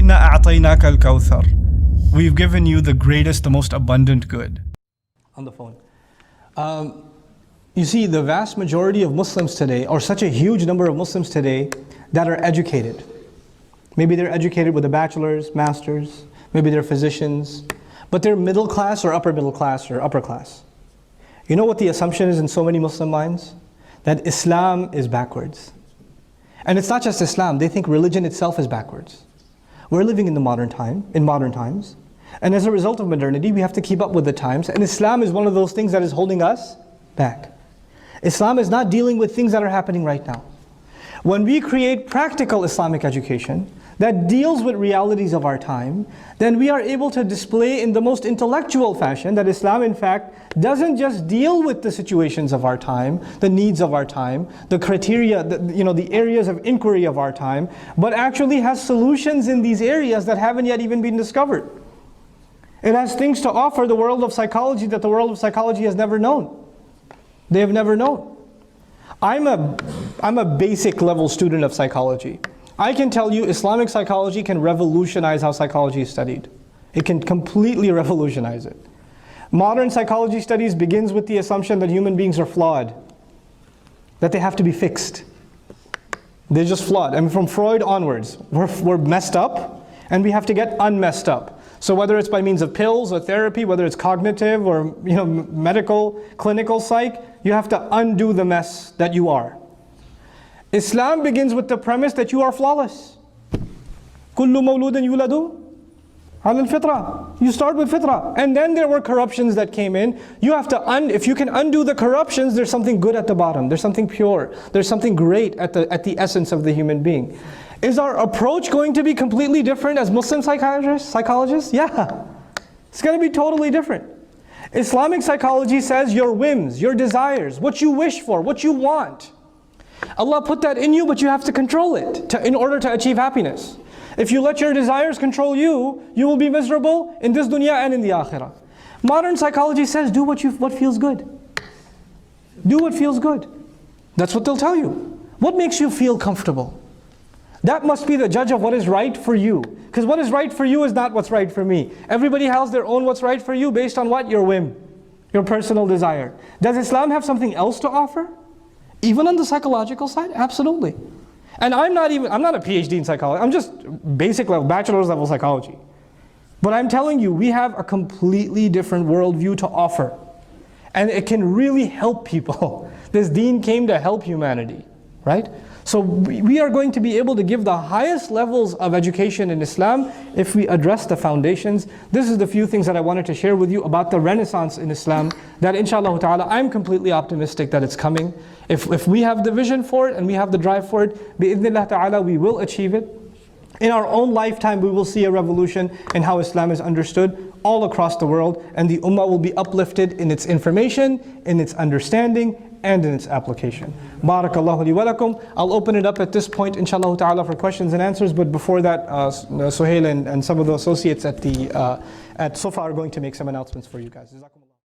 إِنَّا أَعْطَيْنَاكَ الْكَوْثَرَ. We've given you the greatest, the most abundant good. On the phone. You see, the vast majority of Muslims today, or such a huge number of Muslims today, that are educated. Maybe they're educated with a bachelor's, master's, maybe they're physicians, but they're middle class or upper middle class or upper class. You know what the assumption is in so many Muslim minds? That Islam is backwards. And it's not just Islam, they think religion itself is backwards. We're living in modern times, and as a result of modernity, we have to keep up with the times, and Islam is one of those things that is holding us back. Islam is not dealing with things that are happening right now. When we create practical Islamic education that deals with realities of our time, then we are able to display in the most intellectual fashion that Islam in fact doesn't just deal with the situations of our time, the needs of our time, the criteria, the areas of inquiry of our time, but actually has solutions in these areas that haven't yet even been discovered. It has things to offer the world of psychology that the world of psychology has never known. They have never known. I'm a basic level student of psychology. I can tell you Islamic psychology can revolutionize how psychology is studied. It can completely revolutionize it. Modern psychology studies begins with the assumption that human beings are flawed, that they have to be fixed. They're just flawed. I mean, from Freud onwards, we're messed up and we have to get unmessed up. So whether it's by means of pills or therapy, whether it's cognitive or medical, clinical psych, you have to undo the mess that you are. Islam begins with the premise that you are flawless. كُلُّ مَوْلُودٍ يُولَدُ عَلَى الْفِطْرَةِ. You start with fitrah. And then there were corruptions that came in. You have to, if you can undo the corruptions, there's something good at the bottom. There's something pure. There's something great at the essence of the human being. Is our approach going to be completely different as Muslim psychologists? Yeah. It's going to be totally different. Islamic psychology says your whims, your desires, what you wish for, what you want. Allah put that in you, but you have to control it in order to achieve happiness. If you let your desires control you, you will be miserable in this dunya and in the akhirah. Modern psychology says do what feels good. Do what feels good. That's what they'll tell you. What makes you feel comfortable? That must be the judge of what is right for you. Because what is right for you is not what's right for me. Everybody has their own what's right for you based on what? Your whim, your personal desire. Does Islam have something else to offer? Even on the psychological side? Absolutely. And I'm not a PhD in psychology. I'm just basic level, bachelor's level psychology. But I'm telling you, we have a completely different worldview to offer. And it can really help people. This deen came to help humanity, right? So we are going to be able to give the highest levels of education in Islam if we address the foundations. This is the few things that I wanted to share with you about the renaissance in Islam, that inshallah ta'ala, I'm completely optimistic that it's coming. If we have the vision for it and we have the drive for it, bi'idhnillah ta'ala, we will achieve it. In our own lifetime, we will see a revolution in how Islam is understood all across the world, and the ummah will be uplifted in its information, in its understanding, and in its application. Barakallahu li wa lakum. I'll open it up at this point, inshallah ta'ala, for questions and answers, but before that, Suhail and some of the associates at Sofa are going to make some announcements for you guys.